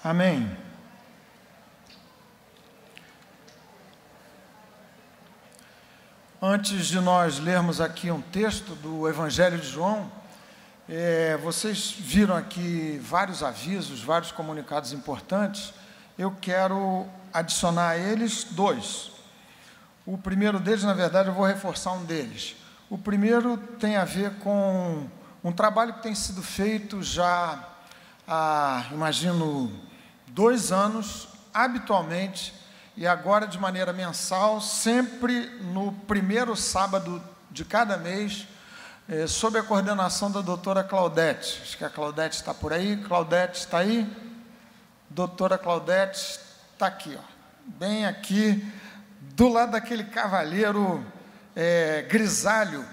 Amém. Antes de nós lermos aqui um texto do Evangelho de João, vocês viram aqui vários avisos, vários comunicados importantes. Eu quero adicionar a eles dois. O primeiro deles, na verdade, eu vou reforçar um deles. O primeiro tem a ver com um trabalho que tem sido feito já há, imagino, 2 anos, habitualmente, e agora de maneira mensal, sempre no primeiro sábado de cada mês, sob a coordenação da doutora Claudete. Acho que a Claudete está por aí. Claudete está aí? Doutora Claudete está aqui, ó, bem aqui, do lado daquele cavalheiro grisalho,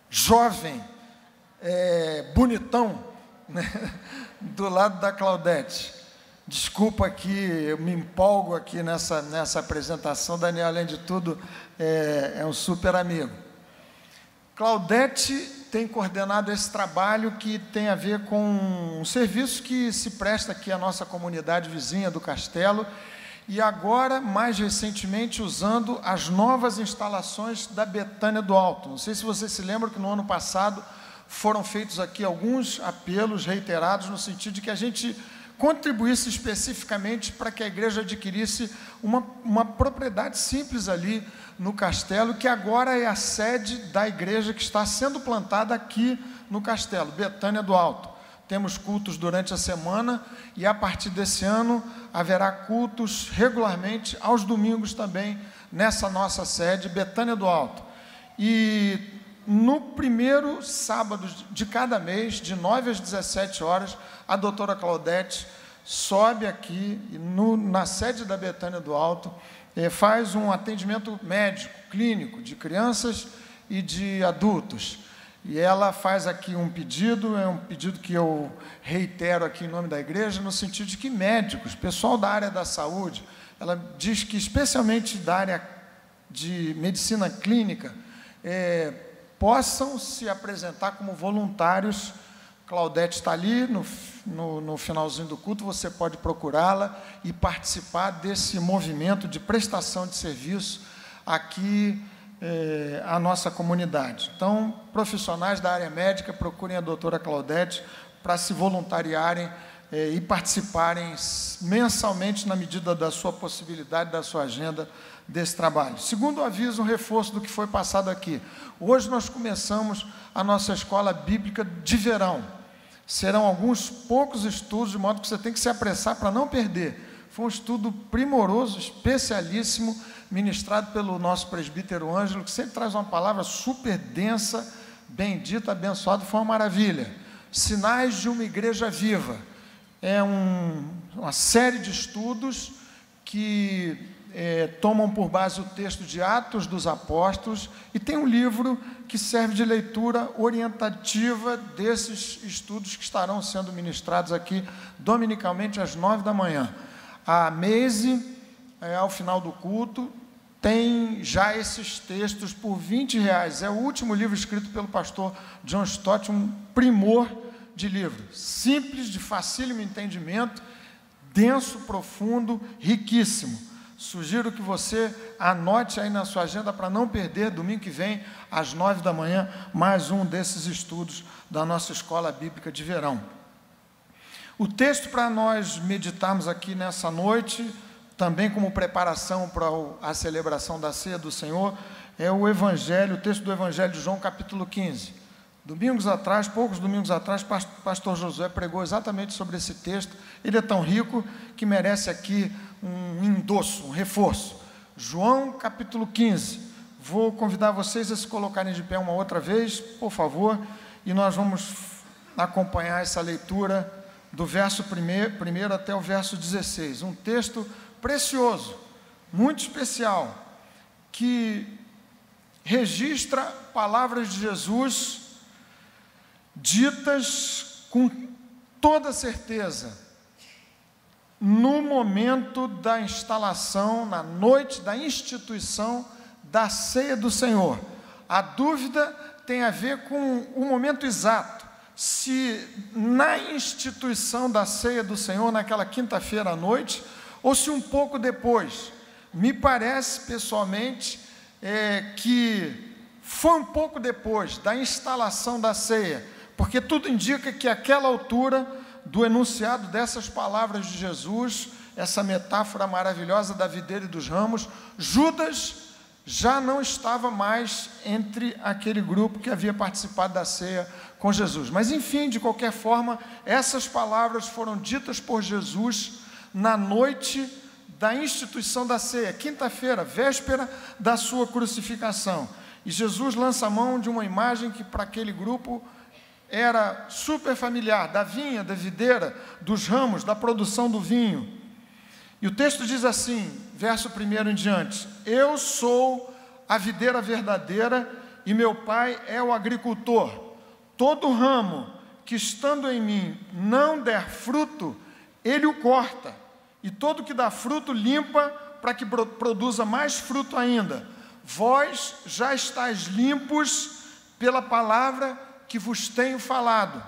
jovem, bonitão, né? Do lado da Claudete. Desculpa que eu me empolgo aqui nessa apresentação. Daniel, além de tudo, é um super amigo. Claudete tem coordenado esse trabalho que tem a ver com um serviço que se presta aqui à nossa comunidade vizinha do Castelo, e agora, mais recentemente, usando as novas instalações da Betânia do Alto. Não sei se vocês se lembram que no ano passado foram feitos aqui alguns apelos reiterados no sentido de que a gente contribuísse especificamente para que a igreja adquirisse uma propriedade simples ali no Castelo, que agora é a sede da igreja que está sendo plantada aqui no Castelo, Betânia do Alto. Temos cultos durante a semana e, a partir desse ano, haverá cultos regularmente, aos domingos também, nessa nossa sede, Betânia do Alto. E no primeiro sábado de cada mês, de 9 às 17 horas, a doutora Claudete sobe aqui na sede da Betânia do Alto, faz um atendimento médico, clínico, de crianças e de adultos. E ela faz aqui um pedido, é um pedido que eu reitero aqui em nome da igreja, no sentido de que médicos, pessoal da área da saúde, ela diz que especialmente da área de medicina clínica, possam se apresentar como voluntários. Claudete está ali, no finalzinho do culto, você pode procurá-la e participar desse movimento de prestação de serviço aqui à nossa comunidade. Então, profissionais da área médica, procurem a doutora Claudete para se voluntariarem e participarem mensalmente, na medida da sua possibilidade, da sua agenda, desse trabalho. Segundo aviso, um reforço do que foi passado aqui. Hoje nós começamos a nossa escola bíblica de verão. Serão alguns poucos estudos, de modo que você tem que se apressar para não perder. Foi um estudo primoroso, especialíssimo, ministrado pelo nosso presbítero Ângelo, que sempre traz uma palavra super densa, bendita, abençoada, foi uma maravilha. Sinais de uma igreja viva. É uma série de estudos que tomam por base o texto de Atos dos Apóstolos, e tem um livro que serve de leitura orientativa desses estudos que estarão sendo ministrados aqui dominicalmente às 9 da manhã. A Meise, ao final do culto, tem já esses textos por R$20. É o último livro escrito pelo pastor John Stott, um primor de livro, simples, de facílimo entendimento, denso, profundo, riquíssimo. Sugiro que você anote aí na sua agenda para não perder, domingo que vem, às 9 da manhã, mais um desses estudos da nossa escola bíblica de verão. O texto para nós meditarmos aqui nessa noite, também como preparação para a celebração da ceia do Senhor, é o texto do Evangelho de João, capítulo 15. Poucos domingos atrás, pastor Josué pregou exatamente sobre esse texto. Ele é tão rico que merece aqui um endosso, um reforço. João, capítulo 15. Vou convidar vocês a se colocarem de pé uma outra vez, por favor, e nós vamos acompanhar essa leitura do verso 1 até o verso 16. Um texto precioso, muito especial, que registra palavras de Jesus ditas com toda certeza no momento da instalação, na noite da instituição da ceia do Senhor. A dúvida tem a ver com o momento exato, se na instituição da ceia do Senhor, naquela quinta-feira à noite, ou se um pouco depois. Me parece, pessoalmente, que foi um pouco depois da instalação da ceia, porque tudo indica que àquela altura do enunciado dessas palavras de Jesus, essa metáfora maravilhosa da videira e dos ramos, Judas já não estava mais entre aquele grupo que havia participado da ceia com Jesus. Mas, enfim, de qualquer forma, essas palavras foram ditas por Jesus na noite da instituição da ceia, quinta-feira, véspera da sua crucificação. E Jesus lança a mão de uma imagem que para aquele grupo era super familiar, da vinha, da videira, dos ramos, da produção do vinho. E o texto diz assim, verso 1 em diante: eu sou a videira verdadeira e meu pai é o agricultor. Todo ramo que estando em mim não der fruto, ele o corta, e todo que dá fruto limpa para que produza mais fruto ainda. Vós já estáis limpos pela palavra que vos tenho falado.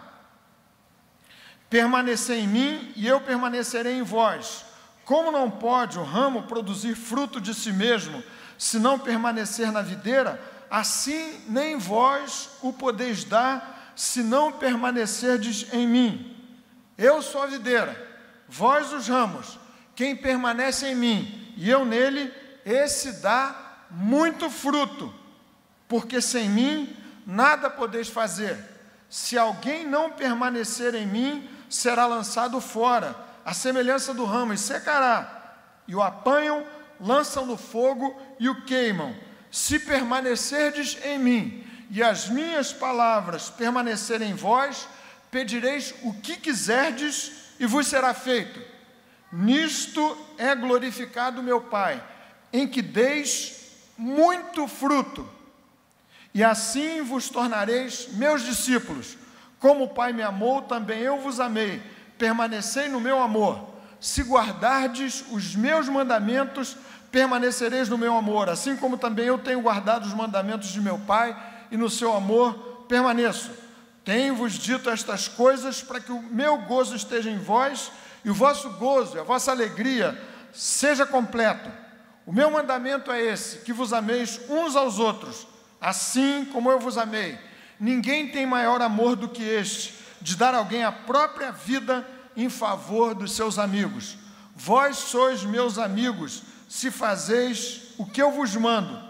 Permanecei em mim e eu permanecerei em vós. Como não pode o ramo produzir fruto de si mesmo, se não permanecer na videira, assim nem vós o podeis dar, se não permanecerdes em mim. Eu sou a videira, vós os ramos. Quem permanece em mim e eu nele, esse dá muito fruto, porque sem mim nada podeis fazer. Se alguém não permanecer em mim, será lançado fora, à semelhança do ramo, e secará. E o apanham, lançam no fogo e o queimam. Se permanecerdes em mim, e as minhas palavras permanecerem em vós, pedireis o que quiserdes, e vos será feito. Nisto é glorificado meu Pai, em que deis muito fruto, e assim vos tornareis meus discípulos. Como o Pai me amou, também eu vos amei. Permanecei no meu amor. Se guardardes os meus mandamentos, permanecereis no meu amor, assim como também eu tenho guardado os mandamentos de meu Pai, e no seu amor permaneço. Tenho-vos dito estas coisas para que o meu gozo esteja em vós, e o vosso gozo, a vossa alegria, seja completo. O meu mandamento é esse, que vos ameis uns aos outros, assim como eu vos amei. Ninguém tem maior amor do que este, de dar a alguém a própria vida em favor dos seus amigos. Vós sois meus amigos, se fazeis o que eu vos mando.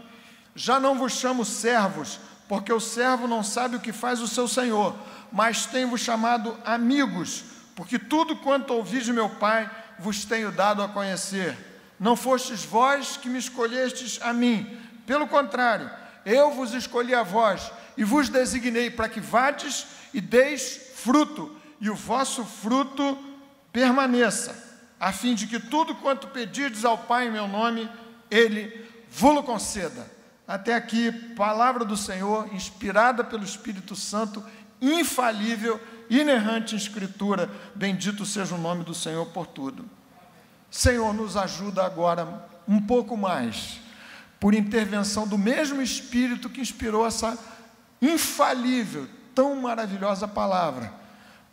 Já não vos chamo servos, porque o servo não sabe o que faz o seu senhor, mas tenho-vos chamado amigos, porque tudo quanto ouvi de meu Pai, vos tenho dado a conhecer. Não fostes vós que me escolhestes a mim, pelo contrário, eu vos escolhi a vós, e vos designei para que vades e deis fruto, e o vosso fruto permaneça, a fim de que tudo quanto pedirdes ao Pai em meu nome, Ele vos conceda. Até aqui, palavra do Senhor, inspirada pelo Espírito Santo, infalível, inerrante em Escritura. Bendito seja o nome do Senhor por tudo. Senhor, nos ajuda agora um pouco mais, por intervenção do mesmo Espírito que inspirou essa infalível, tão maravilhosa palavra,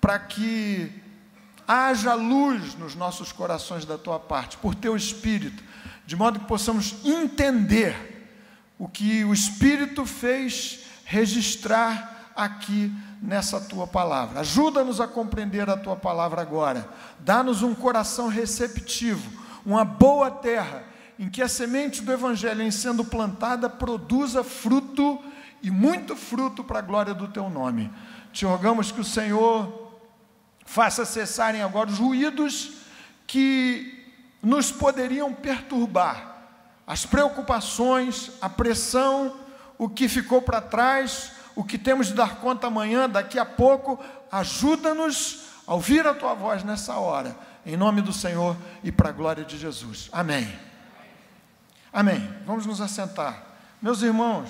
para que haja luz nos nossos corações da Tua parte, por Teu Espírito, de modo que possamos entender o que o Espírito fez registrar aqui nessa Tua palavra. Ajuda-nos a compreender a Tua palavra agora. Dá-nos um coração receptivo, uma boa terra, em que a semente do Evangelho, em sendo plantada, produza fruto, e muito fruto para a glória do Teu nome. Te rogamos que o Senhor faça cessarem agora os ruídos que nos poderiam perturbar, as preocupações, a pressão, o que ficou para trás, o que temos de dar conta amanhã, daqui a pouco. Ajuda-nos a ouvir a Tua voz nessa hora, em nome do Senhor e para a glória de Jesus. Amém. Amém. Vamos nos assentar. Meus irmãos,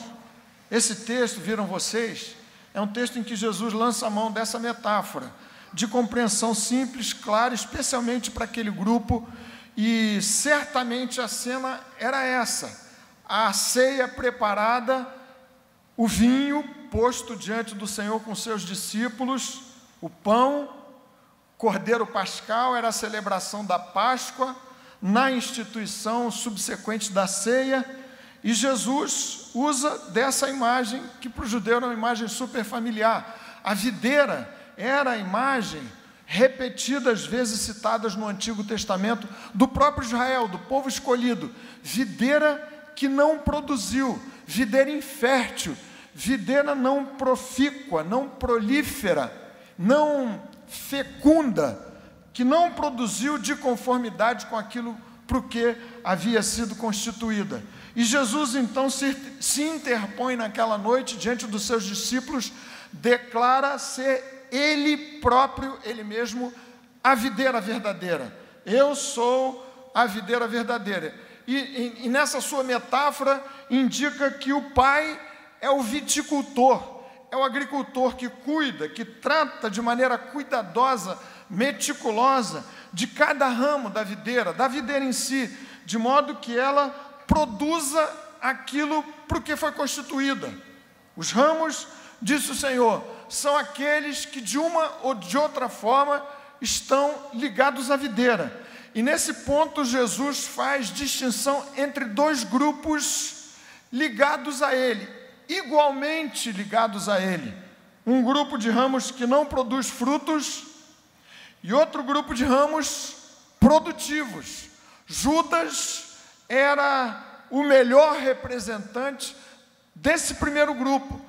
esse texto, viram vocês, é um texto em que Jesus lança a mão dessa metáfora, de compreensão simples, clara, especialmente para aquele grupo, e certamente a cena era essa: a ceia preparada, o vinho posto diante do Senhor com seus discípulos, O pão, cordeiro pascal, era a celebração da Páscoa, na instituição subsequente da ceia, e Jesus usa dessa imagem, que para o judeu era uma imagem super familiar. A videira era a imagem repetidas vezes citadas no Antigo Testamento do próprio Israel, do povo escolhido. Videira que não produziu, videira infértil, videira não profícua, não prolífera, não fecunda, que não produziu de conformidade com aquilo para o que havia sido constituída. E Jesus então se interpõe naquela noite diante dos seus discípulos, declara ser Ele próprio, Ele mesmo, a videira verdadeira. Eu sou a videira verdadeira. E nessa sua metáfora indica que o Pai é o viticultor, é o agricultor que cuida, que trata de maneira cuidadosa, meticulosa, de cada ramo da videira em si, de modo que ela produza aquilo para o que foi constituída. Os ramos, disse o Senhor, são aqueles que de uma ou de outra forma estão ligados à videira. E nesse ponto Jesus faz distinção entre dois grupos ligados a Ele, igualmente ligados a Ele. Um grupo de ramos que não produz frutos e outro grupo de ramos produtivos. Judas era o melhor representante desse primeiro grupo,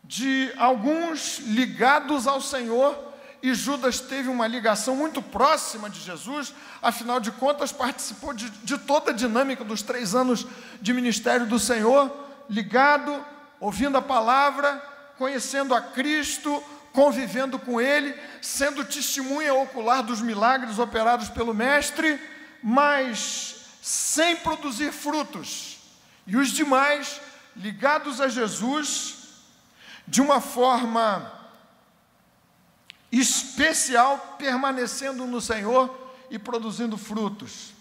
de alguns ligados ao Senhor, e Judas teve uma ligação muito próxima de Jesus, afinal de contas participou de toda a dinâmica dos 3 anos de ministério do Senhor, ligado, ouvindo a palavra, conhecendo a Cristo, convivendo com Ele, sendo testemunha ocular dos milagres operados pelo Mestre, mas sem produzir frutos. E os demais, ligados a Jesus, de uma forma especial, permanecendo no Senhor e produzindo frutos.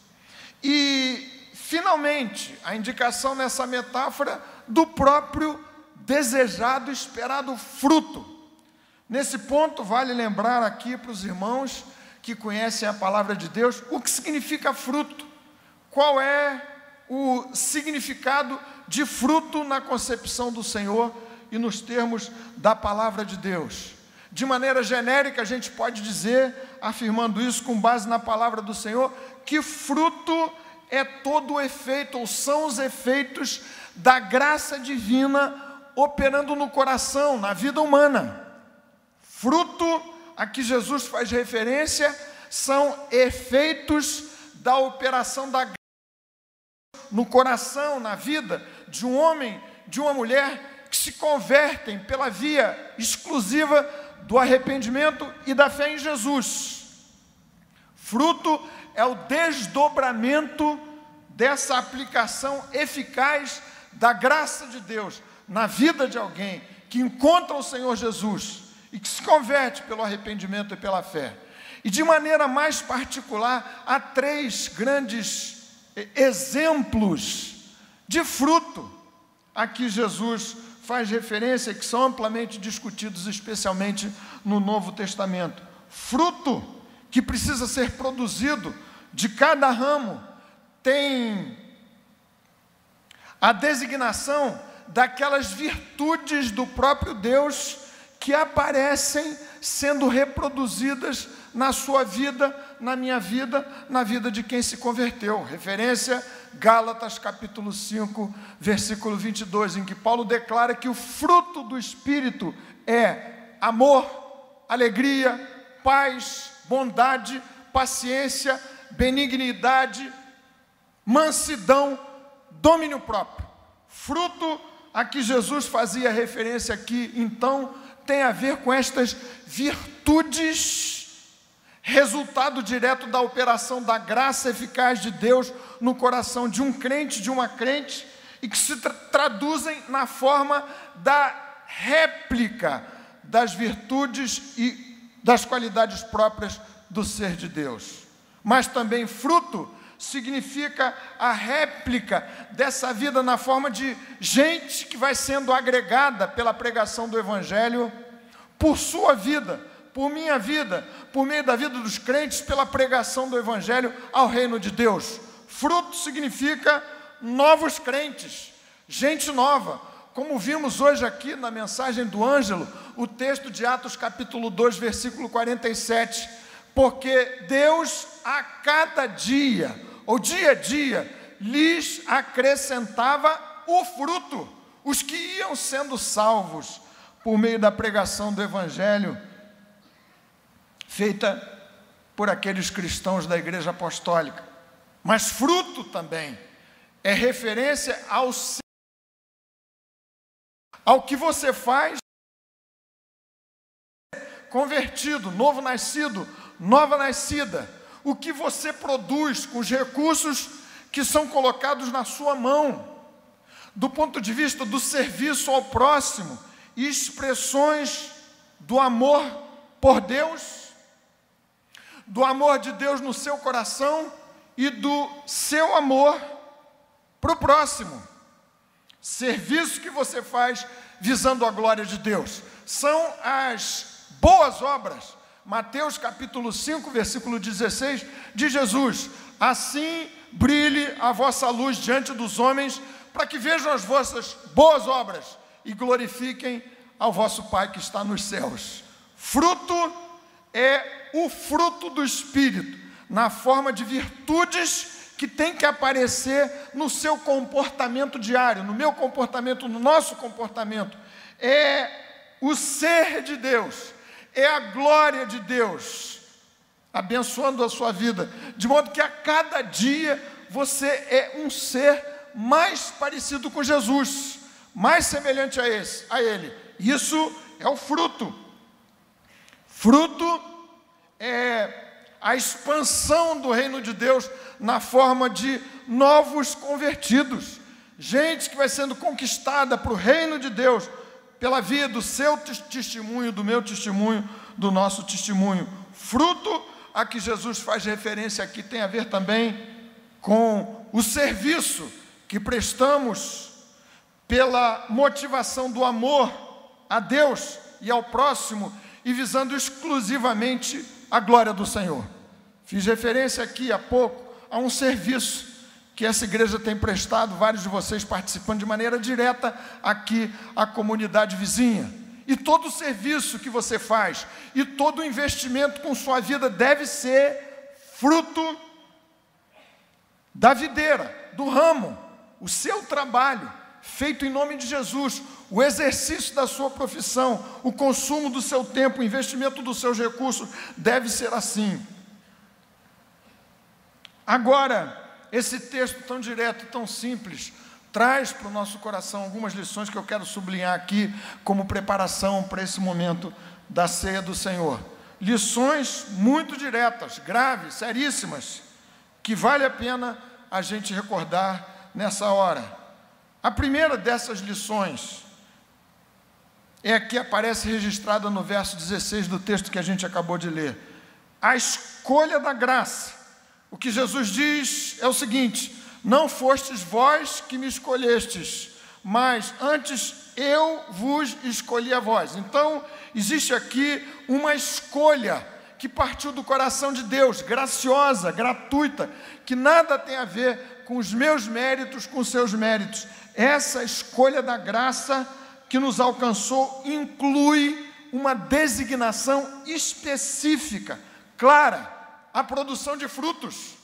E, finalmente, a indicação nessa metáfora do próprio desejado e esperado fruto. Nesse ponto, vale lembrar aqui para os irmãos que conhecem a palavra de Deus, o que significa fruto. Qual é o significado de fruto na concepção do Senhor e nos termos da palavra de Deus? De maneira genérica, a gente pode dizer, afirmando isso com base na palavra do Senhor, que fruto é todo o efeito, ou são os efeitos da graça divina operando no coração, na vida humana. Fruto a que Jesus faz referência são efeitos da operação da graça no coração, na vida de um homem, de uma mulher que se convertem pela via exclusiva do arrependimento e da fé em Jesus. Fruto é o desdobramento dessa aplicação eficaz da graça de Deus na vida de alguém que encontra o Senhor Jesus e que se converte pelo arrependimento e pela fé. E de maneira mais particular, há 3 grandes exemplos de fruto a que Jesus faz referência, que são amplamente discutidos, especialmente no Novo Testamento. Fruto que precisa ser produzido de cada ramo tem a designação daquelas virtudes do próprio Deus que aparecem sendo reproduzidas na sua vida, na minha vida, na vida de quem se converteu. Referência, Gálatas capítulo 5, versículo 22, em que Paulo declara que o fruto do Espírito é amor, alegria, paz, bondade, paciência, benignidade, mansidão, domínio próprio. Fruto a que Jesus fazia referência aqui, então, tem a ver com estas virtudes, resultado direto da operação da graça eficaz de Deus no coração de um crente, de uma crente, e que se traduzem na forma da réplica das virtudes e das qualidades próprias do ser de Deus. Mas também fruto significa a réplica dessa vida na forma de gente que vai sendo agregada pela pregação do Evangelho por sua vida, por minha vida, por meio da vida dos crentes, pela pregação do Evangelho ao reino de Deus. Fruto significa novos crentes, gente nova. Como vimos hoje aqui na mensagem do Ângelo, o texto de Atos capítulo 2, versículo 47. Porque Deus a cada dia, ou dia a dia, lhes acrescentava o fruto, os que iam sendo salvos por meio da pregação do Evangelho, feita por aqueles cristãos da Igreja Apostólica. Mas fruto também é referência ao que você faz, convertido, novo nascido, nova nascida, o que você produz com os recursos que são colocados na sua mão, do ponto de vista do serviço ao próximo, e expressões do amor por Deus, do amor de Deus no seu coração e do seu amor para o próximo. Serviço que você faz visando a glória de Deus. São as boas obras. Mateus capítulo 5, versículo 16, de Jesus: assim brilhe a vossa luz diante dos homens, para que vejam as vossas boas obras e glorifiquem ao vosso Pai que está nos céus. Fruto é o fruto do Espírito, na forma de virtudes que tem que aparecer no seu comportamento diário, no meu comportamento, no nosso comportamento. É o ser de Deus, é a glória de Deus, abençoando a sua vida, de modo que a cada dia você é um ser mais parecido com Jesus, mais semelhante a Ele. Isso é o fruto. Fruto é a expansão do reino de Deus na forma de novos convertidos, gente que vai sendo conquistada para o reino de Deus pela via do seu testemunho, do meu testemunho, do nosso testemunho. Fruto a que Jesus faz referência aqui tem a ver também com o serviço que prestamos pela motivação do amor a Deus e ao próximo, e visando exclusivamente a glória do Senhor. Fiz referência aqui há pouco a um serviço que essa igreja tem prestado, vários de vocês participando de maneira direta aqui à comunidade vizinha. E todo o serviço que você faz, e todo o investimento com sua vida deve ser fruto da videira, do ramo, o seu trabalho, feito em nome de Jesus, o exercício da sua profissão, o consumo do seu tempo, o investimento dos seus recursos, deve ser assim. Agora, esse texto tão direto, tão simples, traz para o nosso coração algumas lições que eu quero sublinhar aqui como preparação para esse momento da ceia do Senhor. Lições muito diretas, graves, seríssimas, que vale a pena a gente recordar nessa hora. A primeira dessas lições é a que aparece registrada no verso 16 do texto que a gente acabou de ler. A escolha da graça. O que Jesus diz é o seguinte: não fostes vós que me escolhestes, mas antes eu vos escolhi a vós. Então, existe aqui uma escolha que partiu do coração de Deus, graciosa, gratuita, que nada tem a ver com os meus méritos, com os seus méritos. Essa escolha da graça que nos alcançou inclui uma designação específica, clara, a produção de frutos.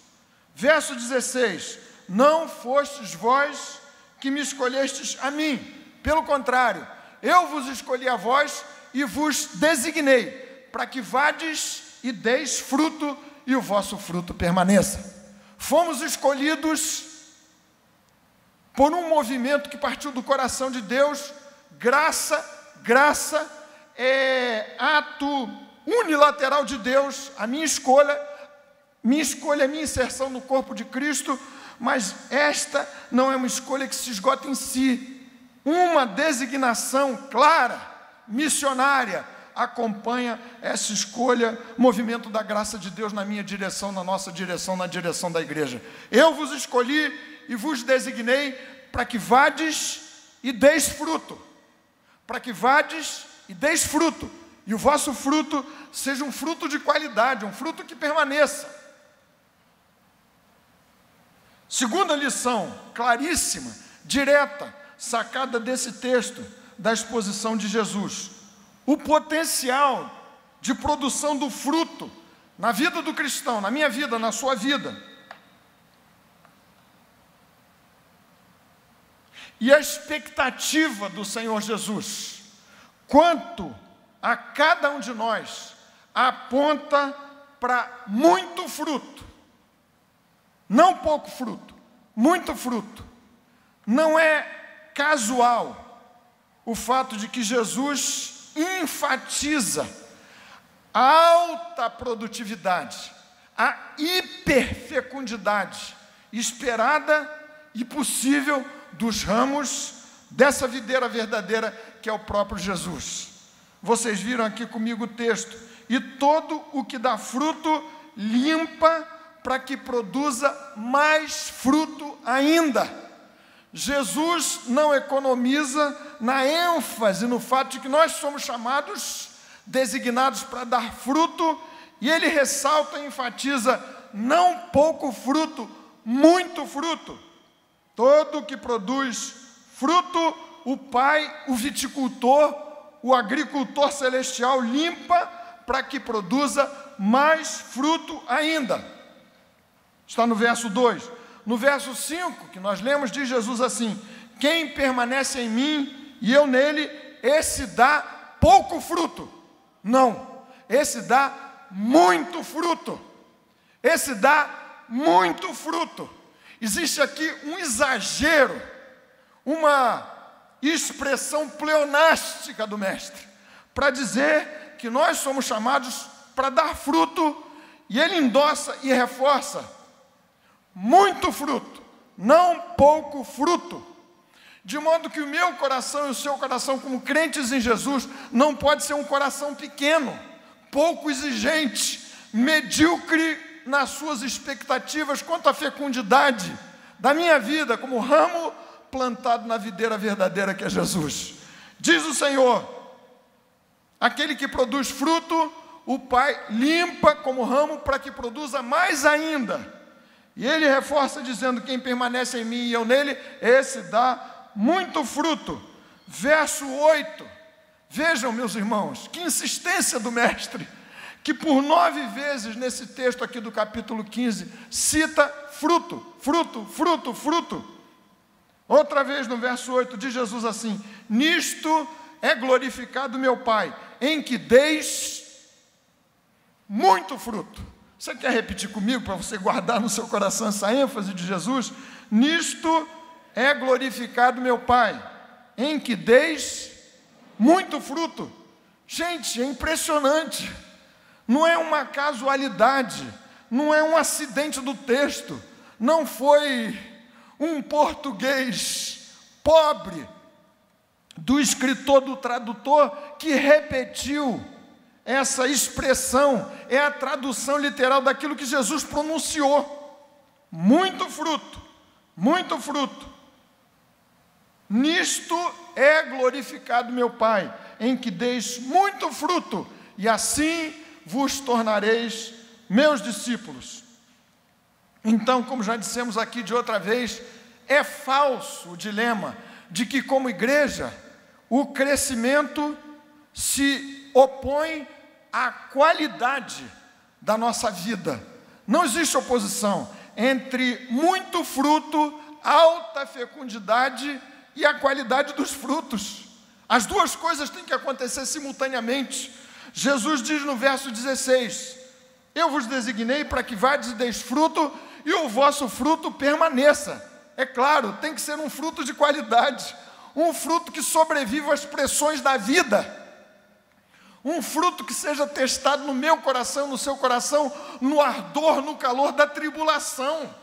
Verso 16: não fostes vós que me escolhestes a mim, pelo contrário, eu vos escolhi a vós e vos designei, para que vades e deis fruto, e o vosso fruto permaneça. Fomos escolhidos por um movimento que partiu do coração de Deus. Graça é ato unilateral de Deus, a minha escolha, a minha inserção no corpo de Cristo, mas esta não é uma escolha que se esgota em si. Uma designação clara, missionária, acompanha essa escolha, movimento da graça de Deus na minha direção, na nossa direção, na direção da igreja. Eu vos escolhi e vos designei para que vades e deis fruto. Para que vades e deis fruto, e o vosso fruto seja um fruto de qualidade, um fruto que permaneça. Segunda lição, claríssima, direta, sacada desse texto, da exposição de Jesus. O potencial de produção do fruto na vida do cristão, na minha vida, na sua vida. E a expectativa do Senhor Jesus, quanto a cada um de nós, aponta para muito fruto. Não pouco fruto, muito fruto. Não é casual o fato de que Jesus enfatiza a alta produtividade, a hiperfecundidade esperada e possível dos ramos dessa videira verdadeira que é o próprio Jesus. Vocês viram aqui comigo o texto. E todo o que dá fruto, limpa para que produza mais fruto ainda. Jesus não economiza na ênfase no fato de que nós somos chamados, designados para dar fruto, e ele ressalta e enfatiza não pouco fruto, muito fruto. Todo que produz fruto, o Pai, o viticultor, o agricultor celestial limpa para que produza mais fruto ainda. Está no verso 2. No verso 5, que nós lemos, diz Jesus assim: quem permanece em mim e eu nele, esse dá pouco fruto. Não, esse dá muito fruto. Esse dá muito fruto. Existe aqui um exagero, uma expressão pleonástica do mestre, para dizer que nós somos chamados para dar fruto, e ele endossa e reforça: muito fruto, não pouco fruto. De modo que o meu coração e o seu coração, como crentes em Jesus, não pode ser um coração pequeno, pouco exigente, medíocre nas suas expectativas quanto à fecundidade da minha vida, como ramo plantado na videira verdadeira que é Jesus. Diz o Senhor: aquele que produz fruto, o Pai limpa como ramo para que produza mais ainda. E ele reforça dizendo: quem permanece em mim e eu nele, esse dá muito fruto. Verso 8, vejam, meus irmãos, que insistência do mestre, que por 9 vezes nesse texto aqui do capítulo 15, cita fruto, fruto, fruto, fruto. Outra vez no verso 8, diz Jesus assim: nisto é glorificado meu Pai, em que deis muito fruto. Você quer repetir comigo, para você guardar no seu coração essa ênfase de Jesus? Nisto é glorificado meu Pai, em que deis muito fruto. Gente, é impressionante. Não é uma casualidade, não é um acidente do texto, não foi um português pobre do escritor, do tradutor, que repetiu essa expressão. É a tradução literal daquilo que Jesus pronunciou. Muito fruto, muito fruto. Nisto é glorificado meu Pai, em que deis muito fruto, e assim vos tornareis meus discípulos. Então, como já dissemos aqui de outra vez, é falso o dilema de que, como igreja, o crescimento se opõe à qualidade da nossa vida. Não existe oposição entre muito fruto, alta fecundidade e a qualidade dos frutos. As duas coisas têm que acontecer simultaneamente. Jesus diz no verso 16: eu vos designei para que vades e deis fruto, e o vosso fruto permaneça. É claro, tem que ser um fruto de qualidade, um fruto que sobreviva às pressões da vida, um fruto que seja testado no meu coração, no seu coração, no ardor, no calor da tribulação.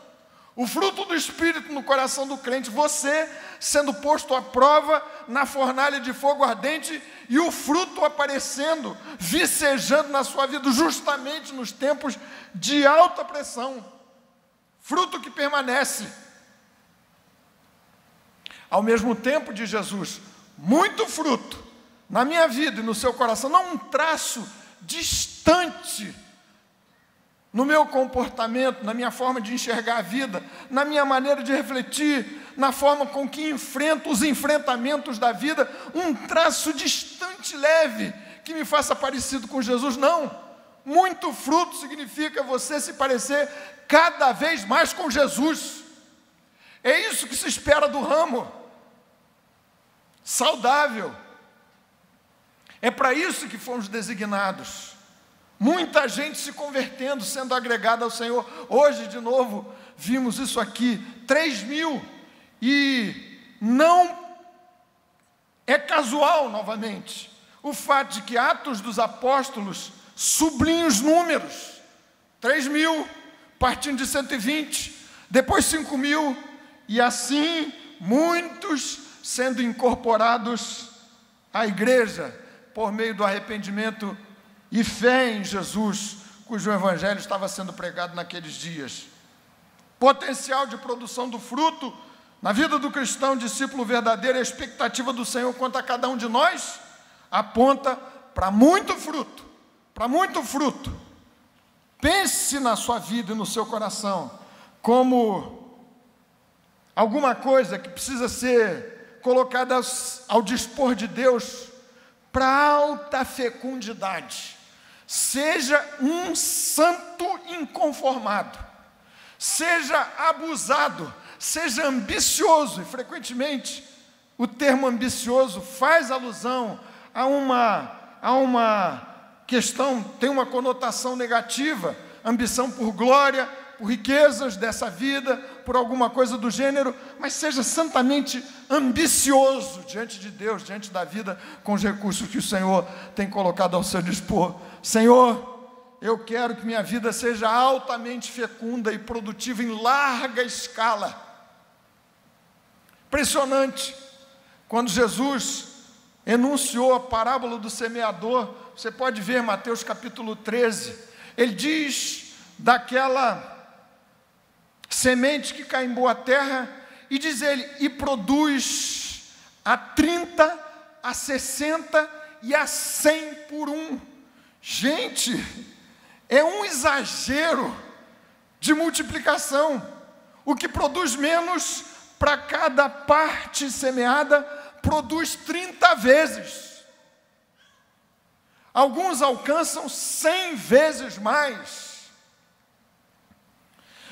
O fruto do Espírito no coração do crente, você sendo posto à prova na fornalha de fogo ardente, e o fruto aparecendo, vicejando na sua vida, justamente nos tempos de alta pressão. Fruto que permanece. Ao mesmo tempo de Jesus, muito fruto, na minha vida e no seu coração, não um traço distante no meu comportamento, na minha forma de enxergar a vida, na minha maneira de refletir, na forma com que enfrento os enfrentamentos da vida, um traço distante, leve, que me faça parecido com Jesus. Não. Muito fruto significa você se parecer cada vez mais com Jesus. É isso que se espera do ramo saudável. É para isso que fomos designados. Muita gente se convertendo, sendo agregada ao Senhor. Hoje, de novo, vimos isso aqui, 3.000, e não é casual, novamente, o fato de que Atos dos Apóstolos sublinha os números, 3.000, partindo de 120, depois 5.000, e assim, muitos sendo incorporados à igreja, por meio do arrependimento e fé em Jesus, cujo evangelho estava sendo pregado naqueles dias. Potencial de produção do fruto na vida do cristão, discípulo verdadeiro, a expectativa do Senhor quanto a cada um de nós, aponta para muito fruto, para muito fruto. Pense na sua vida e no seu coração como alguma coisa que precisa ser colocada ao dispor de Deus para alta fecundidade. Seja um santo inconformado, seja abusado, seja ambicioso, e frequentemente o termo ambicioso faz alusão a uma questão, tem uma conotação negativa, ambição por glória, por riquezas dessa vida, por alguma coisa do gênero, mas seja santamente ambicioso diante de Deus, diante da vida, com os recursos que o Senhor tem colocado ao seu dispor. Senhor, eu quero que minha vida seja altamente fecunda e produtiva em larga escala. Impressionante, quando Jesus enunciou a parábola do semeador, você pode ver Mateus capítulo 13, ele diz daquela semente que cai em boa terra, e diz ele, e produz a 30, a 60 e a 100 por um. Gente, é um exagero de multiplicação. O que produz menos, para cada parte semeada, produz 30 vezes. Alguns alcançam 100 vezes mais.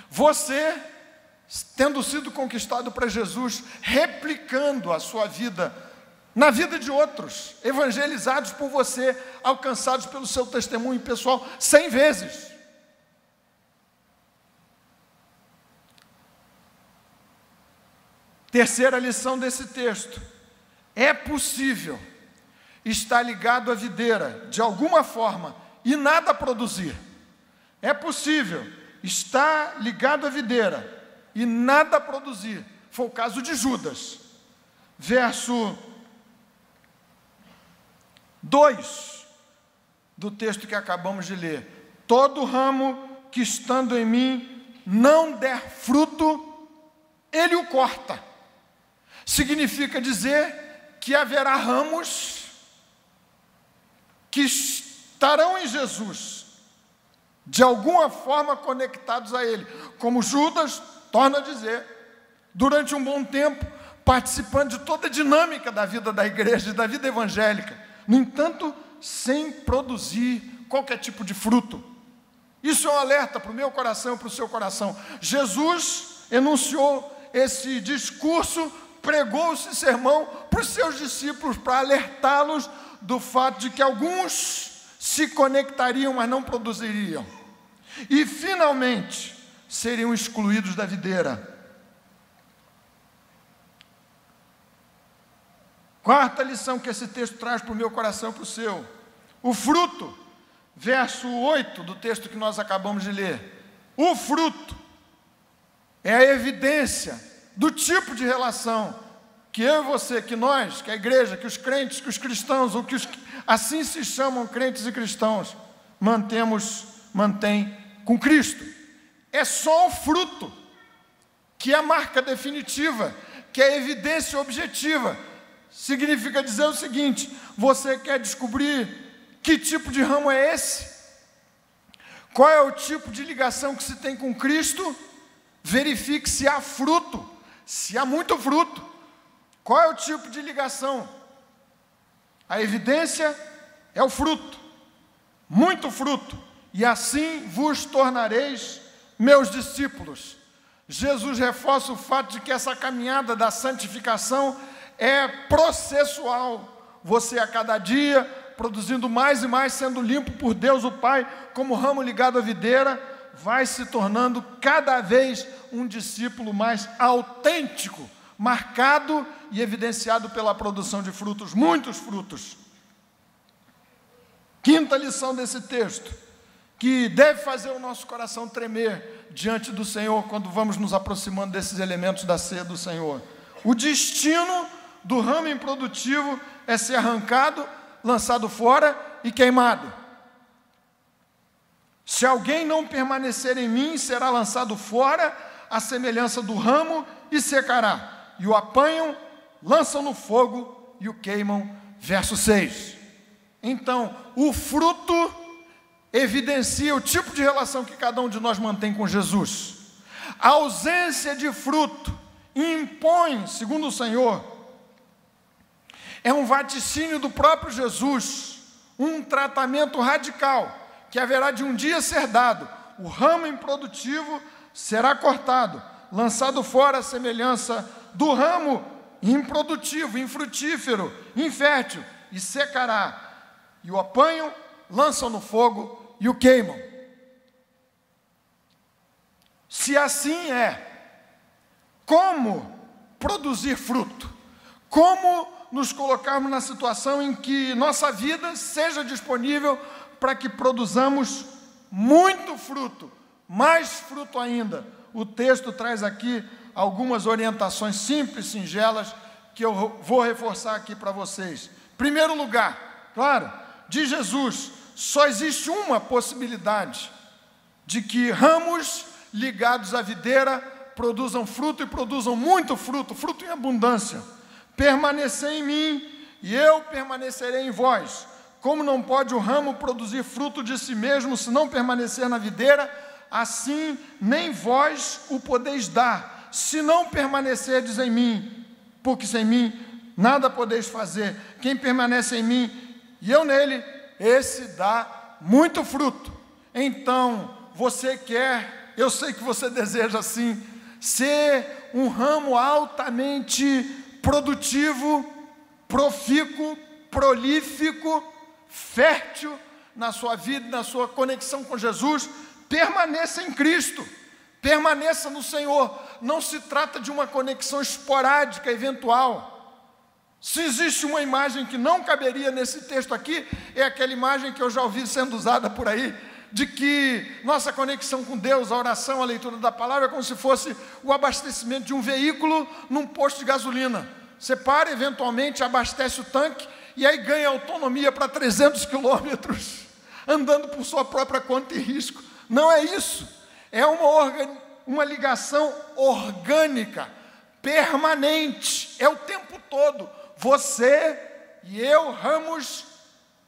Você, tendo sido conquistado para Jesus, replicando a sua vida na vida de outros, evangelizados por você, alcançados pelo seu testemunho pessoal 100 vezes. Terceira lição desse texto: é possível estar ligado à videira de alguma forma e nada produzir. É possível estar ligado à videira e nada produzir. Foi o caso de Judas. Verso 2 do texto que acabamos de ler: todo ramo que estando em mim não der fruto, ele o corta. Significa dizer que haverá ramos que estarão em Jesus, de alguma forma conectados a Ele, como Judas, torna a dizer, durante um bom tempo, participando de toda a dinâmica da vida da igreja, da vida evangélica, no entanto, sem produzir qualquer tipo de fruto. Isso é um alerta para o meu coração e para o seu coração. Jesus enunciou esse discurso, pregou esse sermão para os seus discípulos, para alertá-los do fato de que alguns se conectariam, mas não produziriam. E, finalmente, seriam excluídos da videira. Quarta lição que esse texto traz para o meu coração e para o seu: o fruto, verso 8 do texto que nós acabamos de ler. O fruto é a evidência do tipo de relação que eu e você, que nós, que a igreja, que os crentes, que os cristãos, ou que os assim se chamam crentes e cristãos, mantém com Cristo. É só o fruto que é a marca definitiva, que é a evidência objetiva. significa dizer o seguinte: você quer descobrir que tipo de ramo é esse? Qual é o tipo de ligação que se tem com Cristo? Verifique se há fruto, se há muito fruto. Qual é o tipo de ligação? A evidência é o fruto, muito fruto, e assim vos tornareis meus discípulos. Jesus reforça o fato de que essa caminhada da santificação é processual. Você a cada dia, produzindo mais e mais, sendo limpo por Deus o Pai, como ramo ligado à videira, vai se tornando cada vez um discípulo mais autêntico, marcado e evidenciado pela produção de frutos, muitos frutos. Quinta lição desse texto, que deve fazer o nosso coração tremer diante do Senhor, quando vamos nos aproximando desses elementos da ceia do Senhor. O destino do ramo improdutivo é ser arrancado, lançado fora e queimado. Se alguém não permanecer em mim, será lançado fora, à semelhança do ramo, e secará. E o apanham, lançam no fogo e o queimam. Verso 6. Então, o fruto evidencia o tipo de relação que cada um de nós mantém com Jesus. A ausência de fruto impõe, segundo o Senhor, é um vaticínio do próprio Jesus, um tratamento radical, que haverá de um dia ser dado. O ramo improdutivo será cortado, lançado fora à semelhança do ramo improdutivo, infrutífero, infértil, e secará. E o apanham, lançam no fogo e o queimam. Se assim é, como produzir fruto? Como nos colocarmos na situação em que nossa vida seja disponível para que produzamos muito fruto, mais fruto ainda? O texto traz aqui algumas orientações simples, singelas, que eu vou reforçar aqui para vocês. Em primeiro lugar, claro, de Jesus, só existe uma possibilidade de que ramos ligados à videira produzam fruto e produzam muito fruto, fruto em abundância. Permanecer em mim e eu permanecerei em vós. Como não pode o ramo produzir fruto de si mesmo se não permanecer na videira, assim nem vós o podeis dar, se não permanecerdes em mim, porque sem mim nada podeis fazer. Quem permanece em mim e eu nele, esse dá muito fruto. Então, você quer, eu sei que você deseja assim, ser um ramo altamente produtivo, profícuo, prolífico, fértil na sua vida, na sua conexão com Jesus. Permaneça em Cristo, permaneça no Senhor. Não se trata de uma conexão esporádica, eventual. Se existe uma imagem que não caberia nesse texto aqui, é aquela imagem que eu já ouvi sendo usada por aí, de que nossa conexão com Deus, a oração, a leitura da palavra, é como se fosse o abastecimento de um veículo num posto de gasolina. Você para, eventualmente, abastece o tanque, e aí ganha autonomia para 300 quilômetros, andando por sua própria conta e risco. Não é isso. É uma ligação orgânica, permanente, é o tempo todo. Você e eu, ramos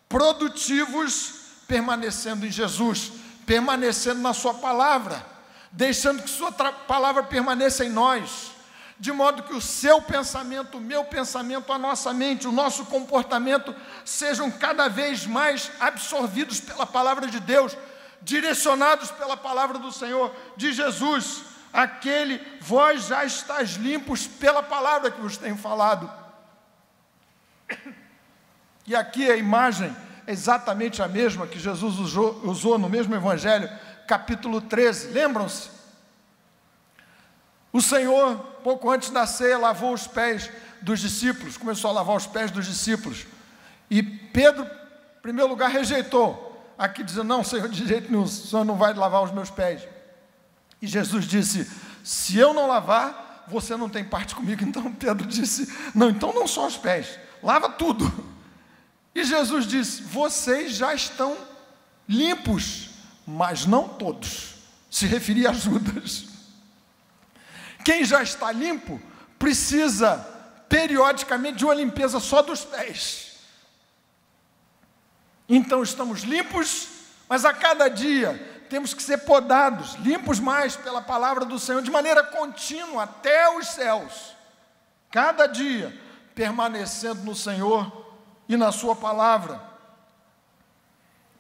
produtivos, permanecendo em Jesus, permanecendo na sua palavra, deixando que sua palavra permaneça em nós, de modo que o seu pensamento, o meu pensamento, a nossa mente, o nosso comportamento sejam cada vez mais absorvidos pela palavra de Deus, direcionados pela palavra do Senhor, de Jesus, aquele, vós já estáis limpos pela palavra que vos tenho falado. E aqui a imagem é exatamente a mesma que Jesus usou no mesmo Evangelho, capítulo 13, lembram-se? O Senhor, pouco antes da ceia, lavou os pés dos discípulos, começou a lavar os pés dos discípulos, e Pedro, em primeiro lugar, rejeitou, aqui dizendo, não, Senhor, de jeito nenhum, o Senhor não vai lavar os meus pés. E Jesus disse, se eu não lavar, você não tem parte comigo. Então Pedro disse, não, então não só os pés, lava tudo. E Jesus disse, vocês já estão limpos, mas não todos. Se referia a Judas. Quem já está limpo precisa periodicamente de uma limpeza só dos pés. Então estamos limpos, mas a cada dia temos que ser podados, limpos mais pela palavra do Senhor, de maneira contínua até os céus. Cada dia permanecendo no Senhor e na sua palavra.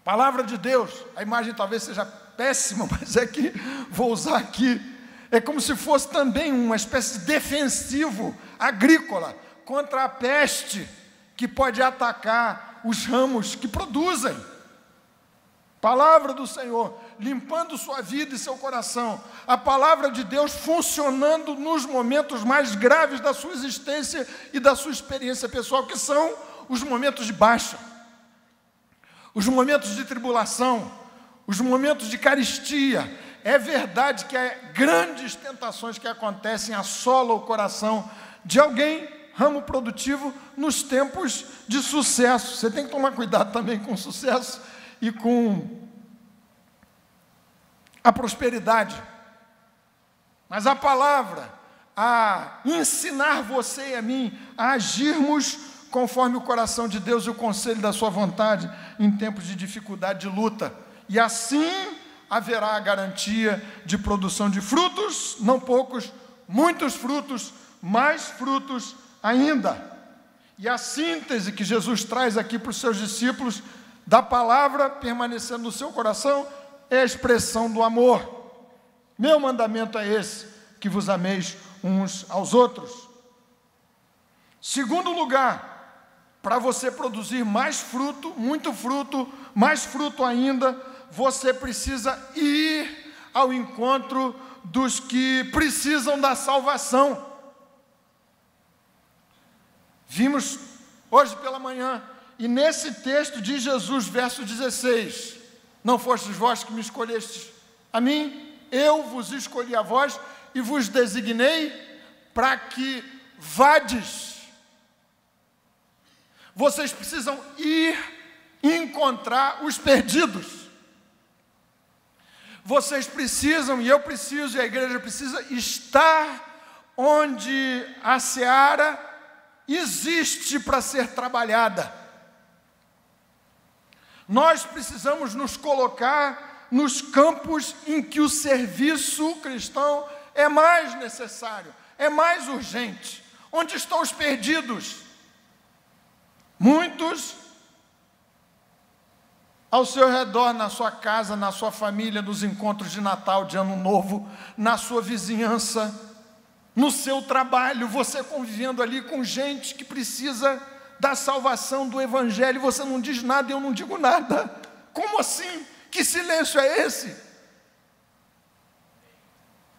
Palavra de Deus, a imagem talvez seja péssima, mas é que vou usar aqui. É como se fosse também uma espécie de defensivo agrícola contra a peste que pode atacar os ramos que produzem. Palavra do Senhor, limpando sua vida e seu coração. A palavra de Deus funcionando nos momentos mais graves da sua existência e da sua experiência pessoal, que são os momentos de baixa, os momentos de tribulação, os momentos de carestia. É verdade que há grandes tentações que acontecem, assolam o coração de alguém, ramo produtivo, nos tempos de sucesso. Você tem que tomar cuidado também com o sucesso e com a prosperidade. Mas a palavra, a ensinar você e a mim a agirmos conforme o coração de Deus e o conselho da sua vontade em tempos de dificuldade, de luta. E assim haverá a garantia de produção de frutos, não poucos, muitos frutos, mais frutos ainda. E a síntese que Jesus traz aqui para os seus discípulos da palavra permanecendo no seu coração é a expressão do amor. Meu mandamento é esse, que vos ameis uns aos outros. Segundo lugar, para você produzir mais fruto, muito fruto, mais fruto ainda, você precisa ir ao encontro dos que precisam da salvação. Vimos hoje pela manhã, e nesse texto de Jesus, verso 16, não fostes vós que me escolhestes a mim, eu vos escolhi a vós e vos designei para que vades. Vocês precisam ir encontrar os perdidos. Vocês precisam, e eu preciso, e a igreja precisa estar onde a seara existe para ser trabalhada. Nós precisamos nos colocar nos campos em que o serviço cristão é mais necessário, é mais urgente. Onde estão os perdidos? Muitos ao seu redor, na sua casa, na sua família, nos encontros de Natal, de Ano Novo, na sua vizinhança, no seu trabalho, você convivendo ali com gente que precisa da salvação, do Evangelho, você não diz nada e eu não digo nada. Como assim? Que silêncio é esse?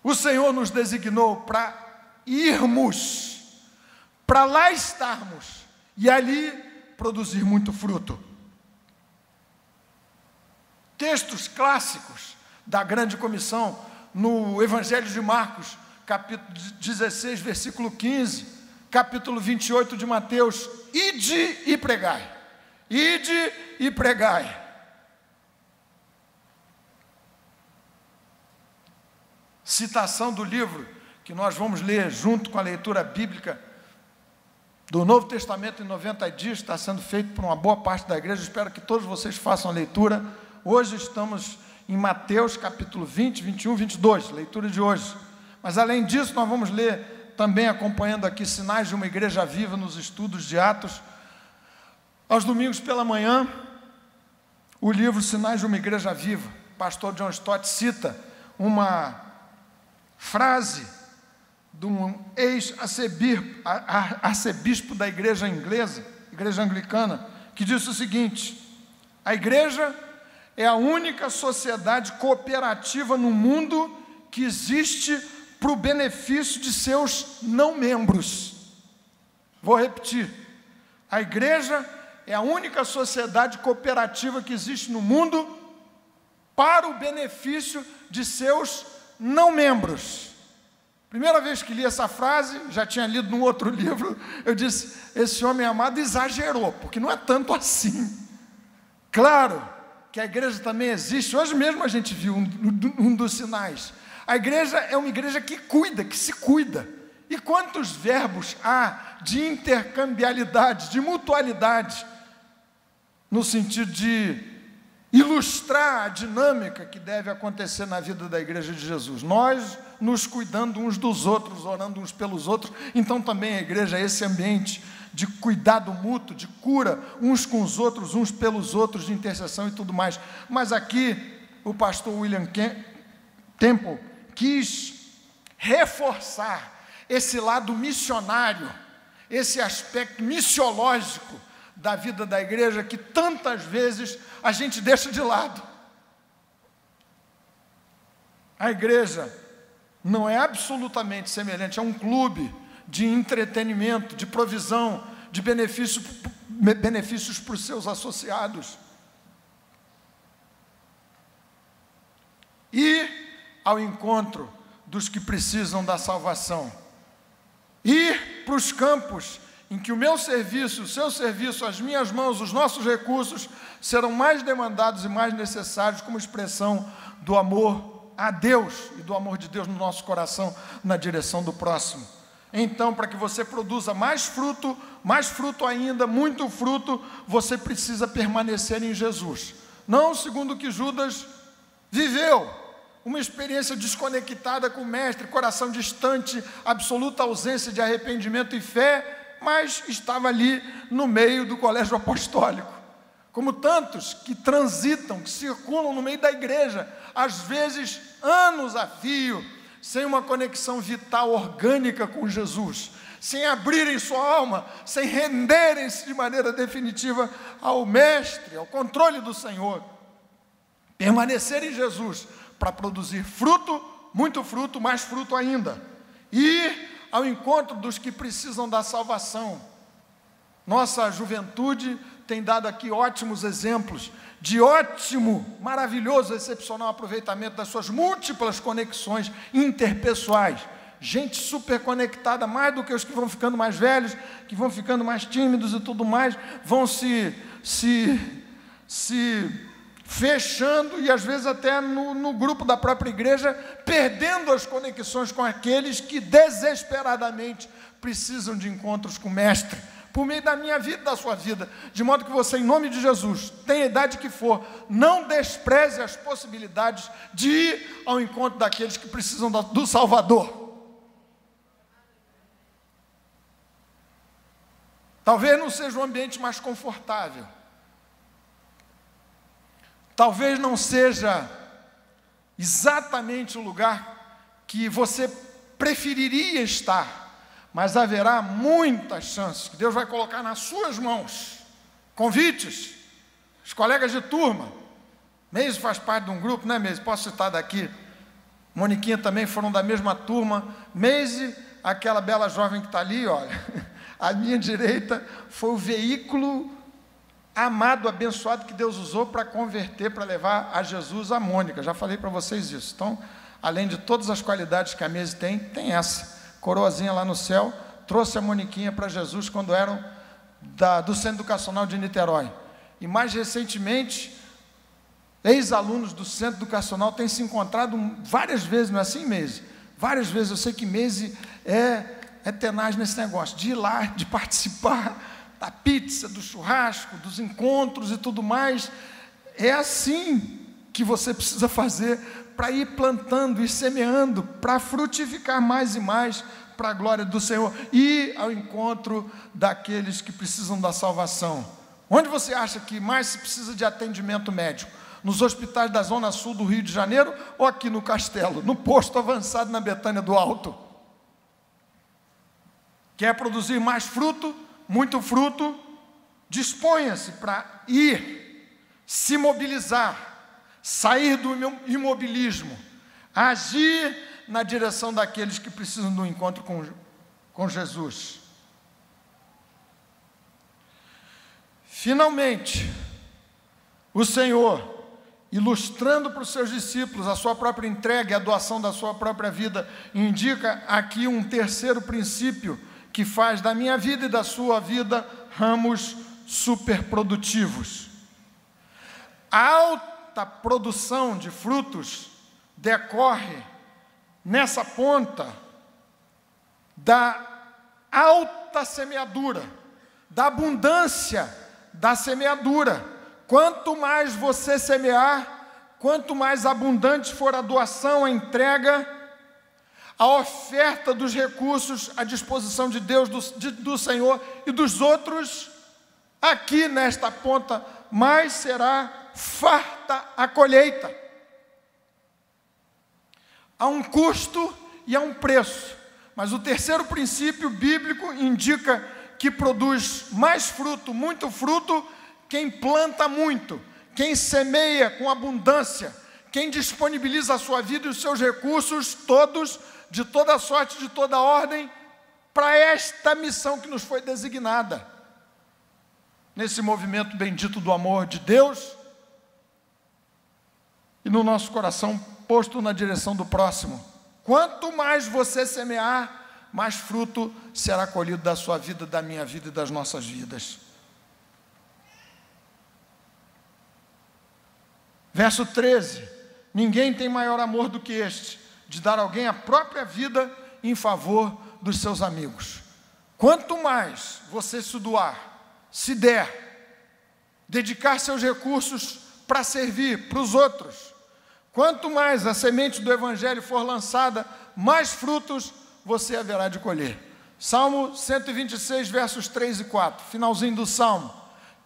O Senhor nos designou para irmos, para lá estarmos e ali produzir muito fruto. Textos clássicos da grande comissão no Evangelho de Marcos, capítulo 16, versículo 15, capítulo 28 de Mateus: ide e pregai, ide e pregai. Citação do livro que nós vamos ler junto com a leitura bíblica do Novo Testamento em 90 dias, está sendo feito por uma boa parte da igreja, espero que todos vocês façam a leitura. Hoje estamos em Mateus capítulo 20, 21, 22, leitura de hoje. Mas além disso, nós vamos ler também, acompanhando aqui, Sinais de uma Igreja Viva nos estudos de Atos. Aos domingos pela manhã, o livro Sinais de uma Igreja Viva. O pastor John Stott cita uma frase de um ex-arcebispo da igreja inglesa, igreja anglicana, que disse o seguinte: a igreja é a única sociedade cooperativa no mundo que existe para o benefício de seus não-membros. Vou repetir. A igreja é a única sociedade cooperativa que existe no mundo para o benefício de seus não-membros. Primeira vez que li essa frase, já tinha lido num outro livro, eu disse: esse homem amado exagerou, porque não é tanto assim. Claro que a igreja também existe. Hoje mesmo a gente viu um dos sinais. A igreja é uma igreja que cuida, que se cuida. E quantos verbos há de intercambialidade, de mutualidade, no sentido de ilustrar a dinâmica que deve acontecer na vida da Igreja de Jesus. Nós nos cuidando uns dos outros, orando uns pelos outros, então também a igreja é esse ambiente de cuidado mútuo, de cura uns com os outros, uns pelos outros, de intercessão e tudo mais. Mas aqui o pastor William Temple quis reforçar esse lado missionário, esse aspecto missiológico da vida da igreja que tantas vezes a gente deixa de lado. A igreja não é absolutamente semelhante a um clube de entretenimento, de provisão, de benefícios para os seus associados. Ir ao encontro dos que precisam da salvação. Ir para os campos em que o meu serviço, o seu serviço, as minhas mãos, os nossos recursos serão mais demandados e mais necessários como expressão do amor a Deus e do amor de Deus no nosso coração na direção do próximo. Então, para que você produza mais fruto ainda, muito fruto, você precisa permanecer em Jesus. Não segundo o que Judas viveu, uma experiência desconectada com o Mestre, coração distante, absoluta ausência de arrependimento e fé, mas estava ali no meio do colégio apostólico. Como tantos que transitam, que circulam no meio da igreja, às vezes anos a fio, sem uma conexão vital, orgânica com Jesus, sem abrirem sua alma, sem renderem-se de maneira definitiva ao Mestre, ao controle do Senhor. Permanecer em Jesus para produzir fruto, muito fruto, mais fruto ainda. Ir ao encontro dos que precisam da salvação. Nossa juventude tem dado aqui ótimos exemplos de ótimo, maravilhoso, excepcional aproveitamento das suas múltiplas conexões interpessoais. Gente super conectada, mais do que os que vão ficando mais velhos, que vão ficando mais tímidos e tudo mais, vão se fechando e às vezes até no grupo da própria igreja, perdendo as conexões com aqueles que desesperadamente precisam de encontros com o Mestre, por meio da minha vida e da sua vida, de modo que você, em nome de Jesus, tenha a idade que for, não despreze as possibilidades de ir ao encontro daqueles que precisam do Salvador. Talvez não seja um ambiente mais confortável, talvez não seja exatamente o lugar que você preferiria estar, mas haverá muitas chances que Deus vai colocar nas suas mãos convites. Os colegas de turma, Meise faz parte de um grupo, né, Meise? Posso citar daqui, Moniquinha também foram da mesma turma. Meise, aquela bela jovem que está ali, olha, à minha direita, foi o veículo amado, abençoado que Deus usou para converter, para levar a Jesus a Mônica. Já falei para vocês isso. Então, além de todas as qualidades que a Meise tem essa. Coroazinha lá no céu, trouxe a Moniquinha para Jesus quando eram do Centro Educacional de Niterói. E mais recentemente, ex-alunos do Centro Educacional têm se encontrado várias vezes, não é assim, Meise? Várias vezes. Eu sei que Meise é tenaz nesse negócio, de ir lá, de participar da pizza, do churrasco, dos encontros e tudo mais. É assim que você precisa fazer para ir plantando e semeando, para frutificar mais e mais para a glória do Senhor, e ao encontro daqueles que precisam da salvação. Onde você acha que mais se precisa de atendimento médico? Nos hospitais da Zona Sul do Rio de Janeiro ou aqui no Castelo, no posto avançado na Betânia do Alto? Quer produzir mais fruto, muito fruto? Disponha-se para ir, se mobilizar, sair do imobilismo, agir na direção daqueles que precisam do encontro com Jesus. Finalmente, o Senhor, ilustrando para os seus discípulos a sua própria entrega e a doação da sua própria vida, indica aqui um terceiro princípio que faz da minha vida e da sua vida ramos superprodutivos. A alta produção de frutos decorre nessa ponta da alta semeadura, da abundância da semeadura. Quanto mais você semear, quanto mais abundante for a doação, a entrega, a oferta dos recursos à disposição de Deus, do Senhor e dos outros, aqui nesta ponta, mais será farta a colheita. Há um custo e há um preço, mas o terceiro princípio bíblico indica que produz mais fruto, muito fruto, quem planta muito, quem semeia com abundância, quem disponibiliza a sua vida e os seus recursos todos, de toda sorte, de toda ordem, para esta missão que nos foi designada. Nesse movimento bendito do amor de Deus e no nosso coração posto na direção do próximo. Quanto mais você semear, mais fruto será colhido da sua vida, da minha vida e das nossas vidas. Verso 13: ninguém tem maior amor do que este, de dar a alguém a própria vida em favor dos seus amigos. Quanto mais você se doar, se der, dedicar seus recursos para servir para os outros, quanto mais a semente do Evangelho for lançada, mais frutos você haverá de colher. Salmo 126, versos 3 e 4, finalzinho do Salmo.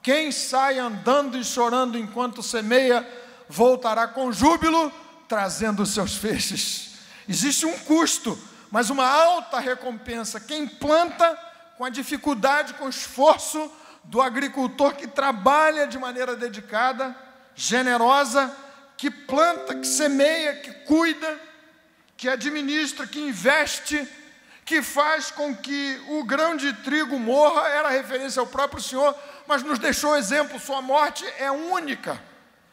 Quem sai andando e chorando enquanto semeia, voltará com júbilo, trazendo os seus feixes. Existe um custo, mas uma alta recompensa. Quem planta com a dificuldade, com o esforço do agricultor que trabalha de maneira dedicada, generosa, que planta, que semeia, que cuida, que administra, que investe, que faz com que o grão de trigo morra, era referência ao próprio Senhor, mas nos deixou exemplo. Sua morte é única,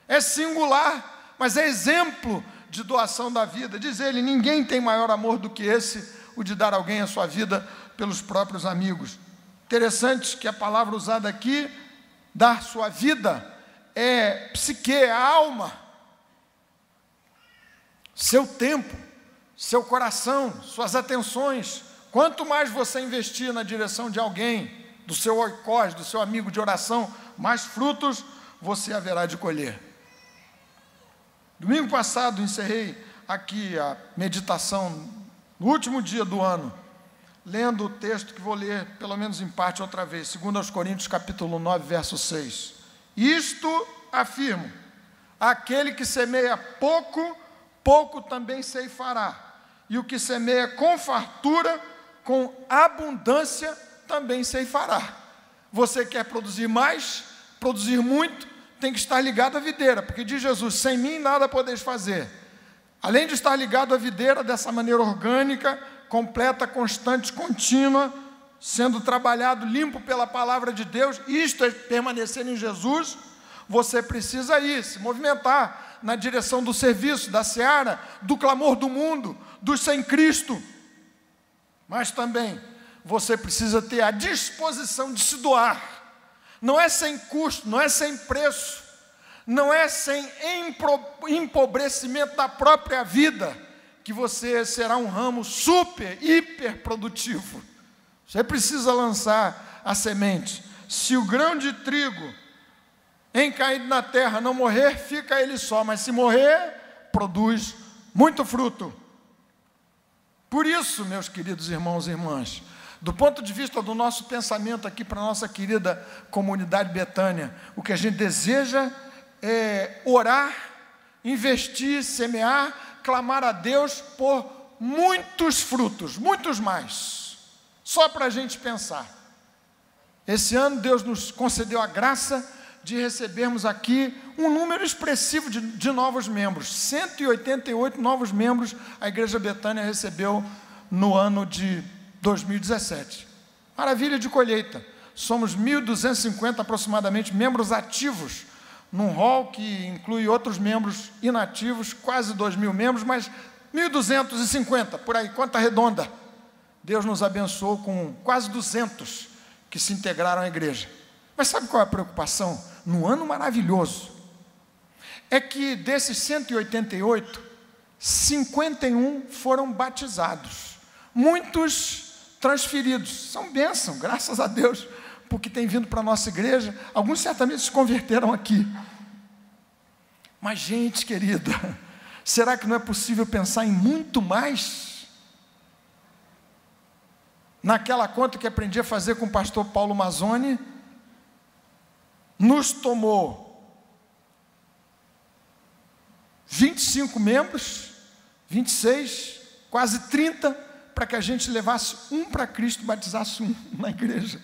é singular, mas é exemplo de doação da vida. Diz ele: ninguém tem maior amor do que esse, o de dar alguém a sua vida pelos próprios amigos. Interessante que a palavra usada aqui, dar sua vida, é psique, é a alma, seu tempo, seu coração, suas atenções. Quanto mais você investir na direção de alguém, do seu oikós, do seu amigo de oração, mais frutos você haverá de colher. Domingo passado encerrei aqui a meditação no último dia do ano, lendo o texto que vou ler, pelo menos em parte outra vez, 2 Coríntios capítulo 9, verso 6. Isto afirmo: aquele que semeia pouco, pouco também ceifará, e o que semeia com fartura, com abundância, também ceifará. Você quer produzir mais, produzir muito, tem que estar ligado à videira, porque diz Jesus: sem mim nada podeis fazer. Além de estar ligado à videira dessa maneira orgânica, completa, constante, contínua, sendo trabalhado limpo pela palavra de Deus, isto é permanecer em Jesus, você precisa ir, se movimentar na direção do serviço, da seara, do clamor do mundo, dos sem Cristo. Mas também você precisa ter a disposição de se doar. Não é sem custo, não é sem preço, não é sem empobrecimento da própria vida que você será um ramo super, hiper produtivo. Você precisa lançar a semente. Se o grão de trigo caído na terra não morrer, fica ele só, mas se morrer, produz muito fruto. Por isso, meus queridos irmãos e irmãs, do ponto de vista do nosso pensamento aqui para a nossa querida comunidade Betânia, o que a gente deseja é orar, investir, semear, clamar a Deus por muitos frutos, muitos mais, só para a gente pensar. Esse ano Deus nos concedeu a graça de recebermos aqui um número expressivo de novos membros, 188 novos membros a Igreja Betânia recebeu no ano de 2017. Maravilha de colheita. Somos 1.250 aproximadamente membros ativos, num hall que inclui outros membros inativos, quase 2.000 membros, mas 1.250, por aí, conta redonda. Deus nos abençoou com quase 200 que se integraram à igreja. Mas sabe qual é a preocupação? No ano maravilhoso, é que desses 188, 51 foram batizados. Muitos transferidos. São bênção, graças a Deus, porque tem vindo para a nossa igreja. Alguns certamente se converteram aqui. Mas, gente querida, será que não é possível pensar em muito mais? Naquela conta que aprendi a fazer com o pastor Paulo Mazzoni, nos tomou 25 membros, 26, quase 30, para que a gente levasse um para Cristo, batizasse um na igreja.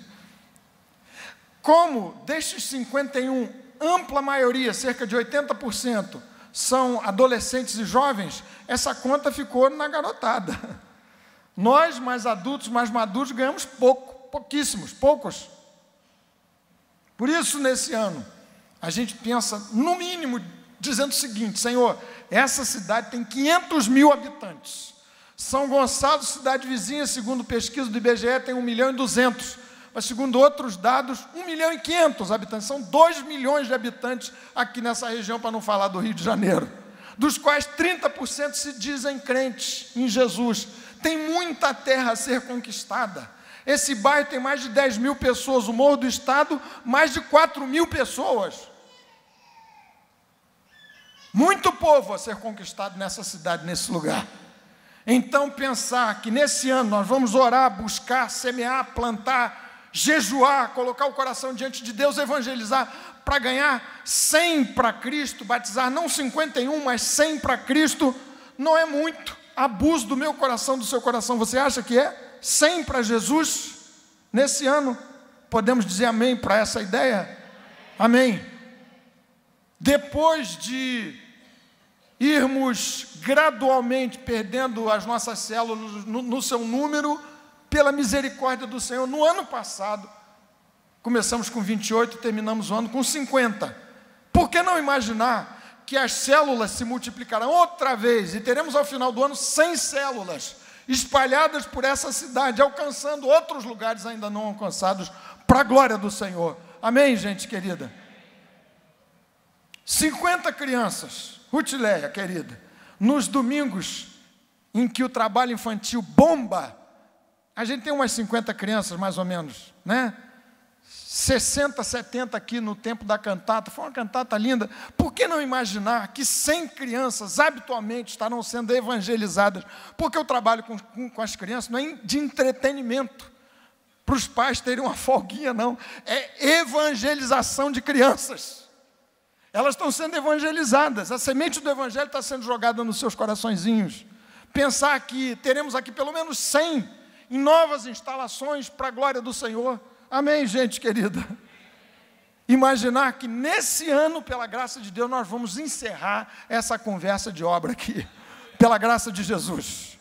Como destes 51, ampla maioria, cerca de 80%, são adolescentes e jovens, essa conta ficou na garotada. Nós, mais adultos, mais maduros, ganhamos poucos. Por isso, nesse ano, a gente pensa, no mínimo, dizendo o seguinte: Senhor, essa cidade tem 500 mil habitantes. São Gonçalo, cidade vizinha, segundo pesquisa do IBGE, tem 1.200.000. Mas, segundo outros dados, 1.500.000 habitantes. São 2 milhões de habitantes aqui nessa região, para não falar do Rio de Janeiro. Dos quais 30% se dizem crentes em Jesus. Tem muita terra a ser conquistada. Esse bairro tem mais de 10 mil pessoas. O Morro do Estado, mais de 4 mil pessoas. Muito povo a ser conquistado nessa cidade, nesse lugar. Então, pensar que nesse ano nós vamos orar, buscar, semear, plantar, jejuar, colocar o coração diante de Deus, evangelizar, para ganhar 100 para Cristo, batizar não 51, mas 100 para Cristo, não é muito. Abuso do meu coração, do seu coração, você acha que é? 100 para Jesus, nesse ano, podemos dizer amém para essa ideia? Amém. Depois de irmos gradualmente perdendo as nossas células no seu número, pela misericórdia do Senhor, no ano passado, começamos com 28, terminamos o ano com 50. Por que não imaginar que as células se multiplicarão outra vez, e teremos ao final do ano 100 células, espalhadas por essa cidade, alcançando outros lugares ainda não alcançados, para a glória do Senhor. Amém, gente querida? 50 crianças, Rutileia, querida, nos domingos em que o trabalho infantil bomba, a gente tem umas 50 crianças, mais ou menos, né? 60, 70 aqui no tempo da cantata, foi uma cantata linda. Por que não imaginar que 100 crianças habitualmente estarão sendo evangelizadas? Porque o trabalho com as crianças não é de entretenimento, para os pais terem uma folguinha, não. É evangelização de crianças. Elas estão sendo evangelizadas, a semente do evangelho está sendo jogada nos seus coraçõezinhos. Pensar que teremos aqui pelo menos 100 em novas instalações para a glória do Senhor. Amém, gente querida? Imaginar que nesse ano, pela graça de Deus, nós vamos encerrar essa conversa de obra aqui, pela graça de Jesus.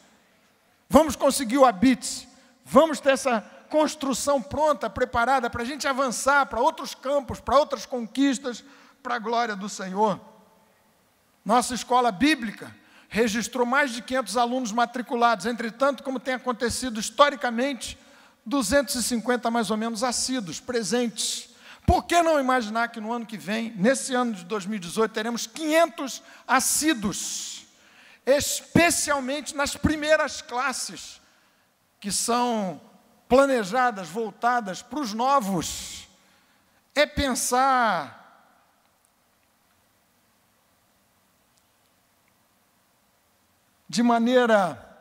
Vamos conseguir o habite, vamos ter essa construção pronta, preparada, para a gente avançar para outros campos, para outras conquistas, para a glória do Senhor. Nossa escola bíblica registrou mais de 500 alunos matriculados, entretanto, como tem acontecido historicamente, 250 mais ou menos assíduos, presentes. Por que não imaginar que no ano que vem, nesse ano de 2018, teremos 500 assíduos, especialmente nas primeiras classes, que são planejadas, voltadas para os novos. É pensar de maneira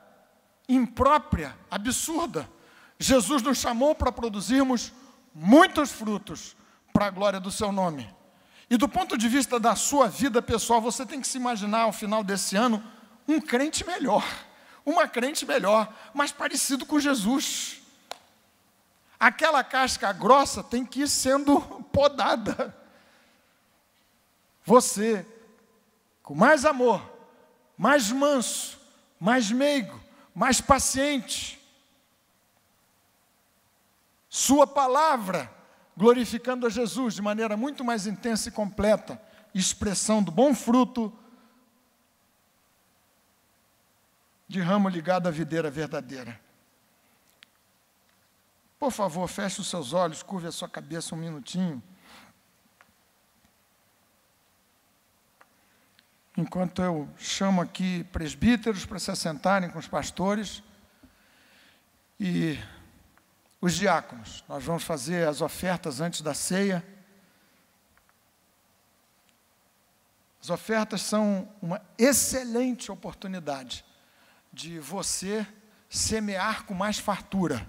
imprópria, absurda. Jesus nos chamou para produzirmos muitos frutos para a glória do seu nome. E do ponto de vista da sua vida pessoal, você tem que se imaginar ao final desse ano um crente melhor, uma crente melhor, mais parecido com Jesus. Aquela casca grossa tem que ir sendo podada. Você, com mais amor, mais manso, mais meigo, mais paciente, sua palavra, glorificando a Jesus de maneira muito mais intensa e completa, expressão do bom fruto de ramo ligado à videira verdadeira. Por favor, feche os seus olhos, curve a sua cabeça um minutinho. Enquanto eu chamo aqui presbíteros para se assentarem com os pastores e Os diáconos, nós vamos fazer as ofertas antes da ceia. As ofertas são uma excelente oportunidade de você semear com mais fartura,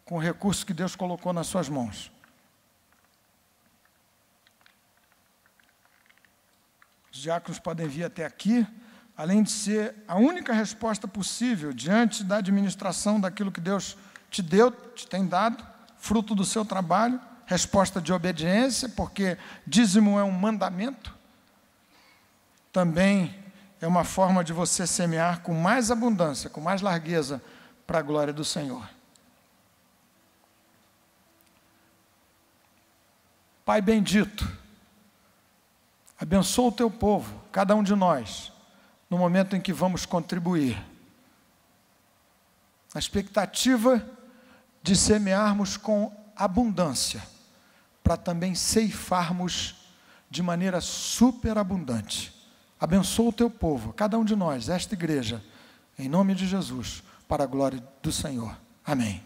com o recurso que Deus colocou nas suas mãos. Os diáconos podem vir até aqui, além de ser a única resposta possível diante da administração daquilo que Deus te deu, te tem dado, fruto do seu trabalho, resposta de obediência, porque dízimo é um mandamento. Também é uma forma de você semear com mais abundância, com mais largueza, para a glória do Senhor. Pai bendito, abençoa o teu povo, cada um de nós, no momento em que vamos contribuir. A expectativa de semearmos com abundância, para também ceifarmos de maneira superabundante. Abençoa o teu povo, cada um de nós, esta igreja, em nome de Jesus, para a glória do Senhor. Amém.